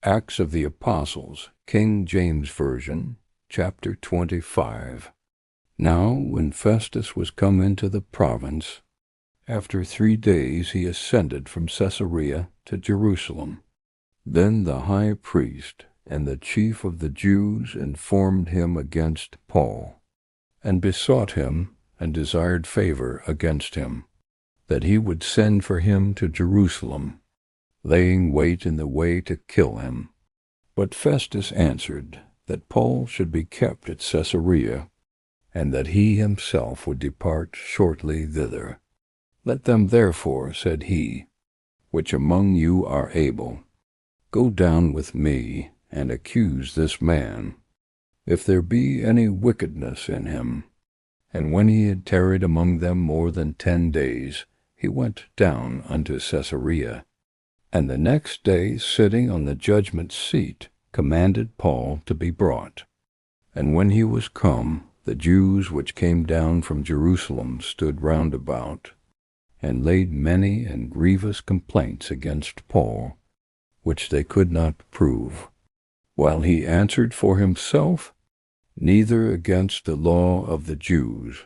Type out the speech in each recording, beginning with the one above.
Acts of the Apostles, King James Version, chapter 25. Now when Festus was come into the province, after 3 days he ascended from Caesarea to Jerusalem. Then the high priest and the chief of the Jews informed him against Paul, and besought him, and desired favor against him, that he would send for him to Jerusalem, laying wait in the way to kill him. But Festus answered that Paul should be kept at Caesarea, and that he himself would depart shortly thither. Let them therefore, said he, which among you are able, go down with me, and accuse this man, if there be any wickedness in him. And when he had tarried among them more than 10 days, he went down unto Caesarea, and the next day, sitting on the judgment seat, commanded Paul to be brought. And when he was come, the Jews which came down from Jerusalem stood round about, and laid many and grievous complaints against Paul, which they could not prove. While he answered for himself, neither against the law of the Jews,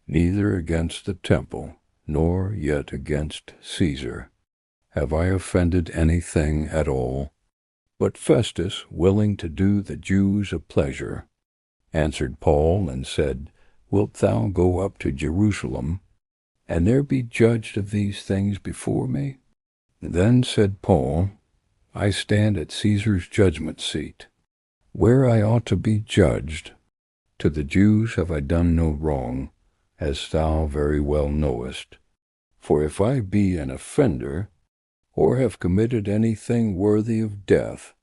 neither against the temple, nor yet against Caesar, have I offended anything at all. But Festus, willing to do the Jews a pleasure, answered Paul and said, Wilt thou go up to Jerusalem, and there be judged of these things before me? Then said Paul, I stand at Caesar's judgment seat, where I ought to be judged. To the Jews have I done no wrong, as thou very well knowest. For if I be an offender, or have committed anything worthy of death,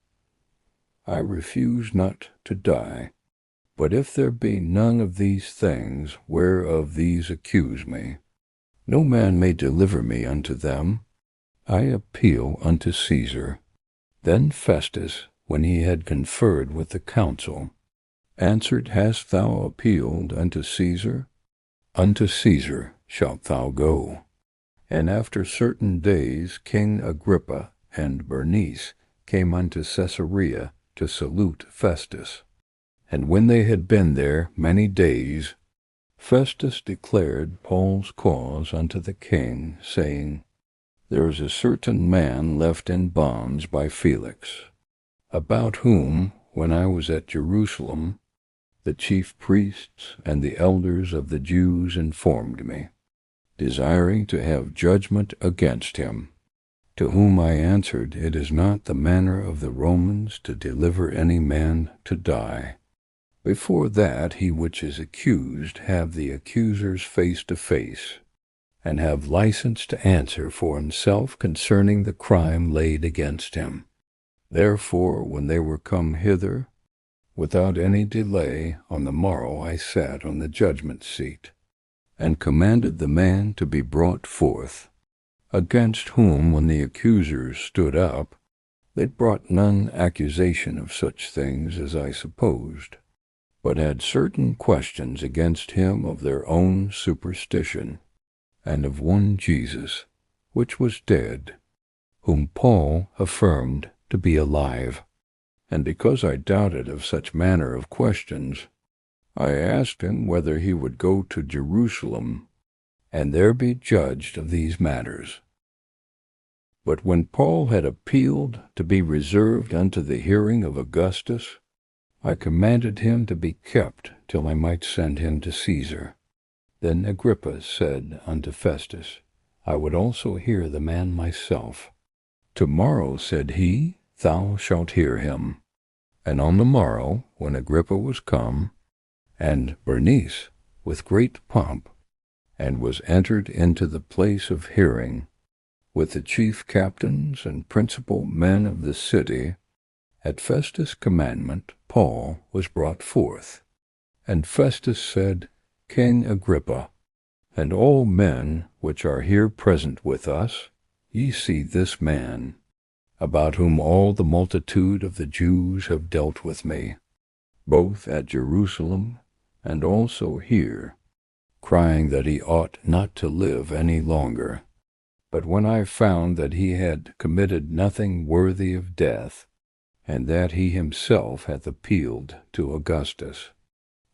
I refuse not to die. But if there be none of these things whereof these accuse me, no man may deliver me unto them. I appeal unto Caesar. Then Festus, when he had conferred with the council, answered, Hast thou appealed unto Caesar? Unto Caesar shalt thou go. And after certain days King Agrippa and Bernice came unto Caesarea to salute Festus. And when they had been there many days, Festus declared Paul's cause unto the king, saying, There is a certain man left in bonds by Felix, about whom, when I was at Jerusalem, the chief priests and the elders of the Jews informed me, desiring to have judgment against him. To whom I answered, It is not the manner of the Romans to deliver any man to die, before that he which is accused have the accusers face to face, and have license to answer for himself concerning the crime laid against him. Therefore, when they were come hither, without any delay, on the morrow I sat on the judgment seat, and commanded the man to be brought forth, against whom, when the accusers stood up, they brought none accusation of such things as I supposed, but had certain questions against him of their own superstition, and of one Jesus, which was dead, whom Paul affirmed to be alive. And because I doubted of such manner of questions, I asked him whether he would go to Jerusalem, and there be judged of these matters. But when Paul had appealed to be reserved unto the hearing of Augustus, I commanded him to be kept till I might send him to Caesar. Then Agrippa said unto Festus, I would also hear the man myself. Tomorrow, said he, thou shalt hear him. And on the morrow, when Agrippa was come, and Bernice, with great pomp, and was entered into the place of hearing, with the chief captains and principal men of the city, at Festus' commandment Paul was brought forth. And Festus said, King Agrippa, and all men which are here present with us, ye see this man, about whom all the multitude of the Jews have dealt with me, both at Jerusalem and also here, crying that he ought not to live any longer. But when I found that he had committed nothing worthy of death, and that he himself hath appealed to Augustus.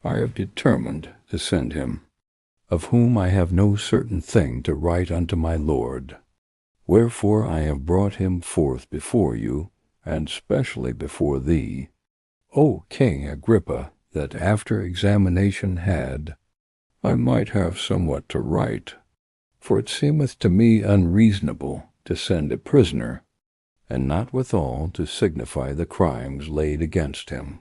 I have determined to send him, of whom I have no certain thing to write unto my Lord. Wherefore I have brought him forth before you, and specially before thee, O King Agrippa, that after examination had, I might have somewhat to write. For it seemeth to me unreasonable to send a prisoner, and not withal to signify the crimes laid against him.